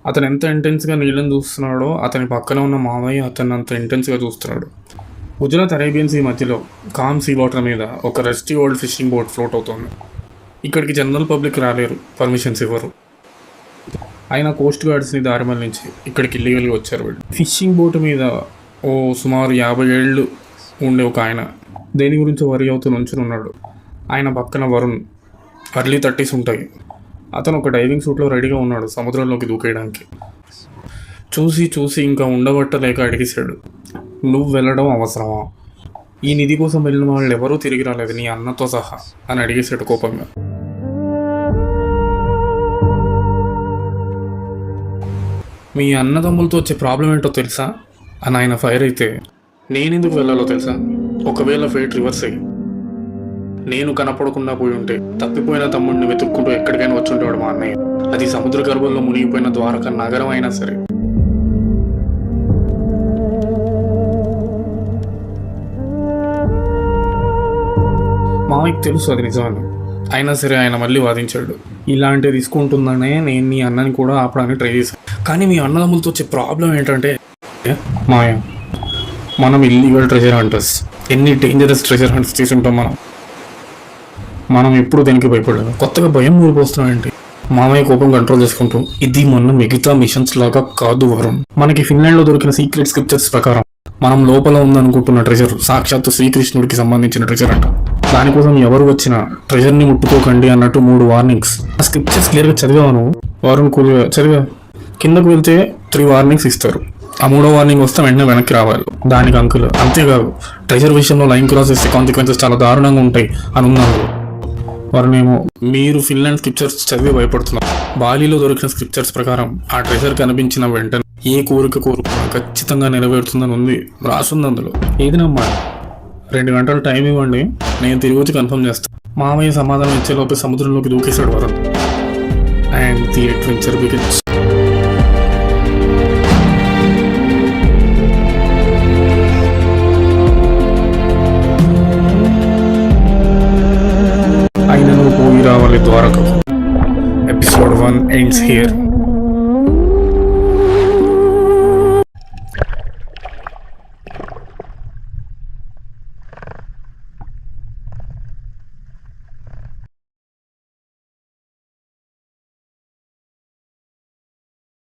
అతను ఎంత ఇంటెన్స్గా నీళ్ళని చూస్తున్నాడో అతని పక్కన ఉన్న మామయ్య అతన్ని అంత ఇంటెన్స్గా చూస్తున్నాడు. గుజరాత్ అరేబియన్ సీ మధ్యలో కామ్ సీ వాటర్ మీద ఒక rusty old fishing boat float అవుతుంది. ఇక్కడికి జనరల్ పబ్లిక్ రాలేరు, పర్మిషన్స్ ఇవ్వరు. అయినా కోస్ట్ గార్డ్స్ని దారి మళ్లించి ఇక్కడికి ఇల్లీగల్గా వచ్చారు వీళ్ళు. ఫిషింగ్ బోట్ మీద ఓ సుమారు 50 ఏళ్ళు ఉండే ఒక ఆయన దేని గురించి వరి అవుతూ నుంచుని ఉన్నాడు. ఆయన పక్కన వరుణ్, ఎర్లీ 30s ఉంటాయి. అతను ఒక డైవింగ్ సూట్లో రెడీగా ఉన్నాడు సముద్రంలోకి దూకేయడానికి. చూసి ఇంకా ఉండబట్టలేక అడిగేశాడు, నువ్వు వెళ్ళడం అవసరమా? ఈ నిధి కోసం వెళ్ళిన వాళ్ళు ఎవరూ తిరిగి రాలేదు, నీ అన్నతో సహా అని అడిగేశాడు కోపంగా. మీ అన్నదమ్ములతో వచ్చే ప్రాబ్లం ఏంటో తెలుసా అని ఆయన ఫైర్ అయితే, నేనెందుకు వెళ్ళాలో తెలుసా? ఒకవేళ ఫేట్ రివర్స్ అయ్యి నేను కనపడకుండా పోయి ఉంటే తప్పిపోయిన తమ్ముడిని వెతుక్కుంటూ ఎక్కడికైనా వచ్చి ఉండేవాడు మా అన్నయ్య. అది సముద్ర గర్భంలో మునిగిపోయిన ద్వారకా నగరం అయినా సరే. మామయ్యకి తెలుసు అది నిజమని. అయినా సరే ఆయన మళ్ళీ వాదించాడు, ఇలాంటి రిస్క్ ఉంటుందనే నేను మీ అన్నని కూడా ఆపడానికి ట్రై చేశాను. కానీ మీ అన్నదమ్ములతో వచ్చే ప్రాబ్లం ఏంటంటే, మాయ మనం ఇల్లీగల్ ట్రెజర్ హంటర్స్, ఎన్ని డేంజరస్ ట్రెజర్ హంట్స్ తీసుంటాం మనం ఎప్పుడు దేనికి భయపడలేదు. కొత్తగా భయం ఊరిపోస్తున్నాం ఏంటి? మామయ్య కోపం కంట్రోల్ చేసుకుంటూ, ఇది మొన్న మిగతా మిషన్స్ లాగా కాదు వరుణ్. మనకి ఫిన్లాండ్లో దొరికిన సీక్రెట్ స్క్రిప్చర్స్ ప్రకారం మనం లోపల ఉందనుకుంటున్న ట్రెజర్ సాక్షాత్తు శ్రీకృష్ణుడికి సంబంధించిన ట్రెజర్ అంట. దానికోసం ఎవరు వచ్చినా ట్రెజర్ని ముట్టుకోకండి అన్నట్టు 3 వార్నింగ్స్. ఆ స్క్రిప్చర్స్ క్లియర్గా చదివాను వరుణ్, కూల్గా చదివా. కిందకు వెళ్తే 3 వార్నింగ్స్ ఇస్తారు. ఆ 3వ వార్నింగ్ వస్తే వెంటనే వెనక్కి రావాలి, దానికి అంకులు. అంతేకాదు ట్రెజర్ విషయంలో లైన్ క్రాస్ చేసే కాన్సిక్వెన్సెస్ చాలా దారుణంగా ఉంటాయి అని ఉన్నాను. వారినేమో మీరు ఫిన్లాండ్ స్క్రిప్చర్స్ చదివి భయపడుతున్నారు. బాలీలో దొరికిన స్క్రిప్చర్స్ ప్రకారం ఆ ట్రెజర్ కనిపించిన వెంటనే ఏ కోరిక ఖచ్చితంగా నెరవేరుతుందని ఉంది, రాసుంది అందులో. ఏది నమ్మాలి? 2 గంటలు టైం ఇవ్వండి, నేను తిరిగి వచ్చి కన్ఫర్మ్ చేస్తాను. మామయ్య సమాధానం ఇచ్చేలోపే సముద్రంలోకి దూకేశాడు Varun. And the adventure begins. అయినను పోయి రావాలి ద్వారకకు. Episode 1 ends here.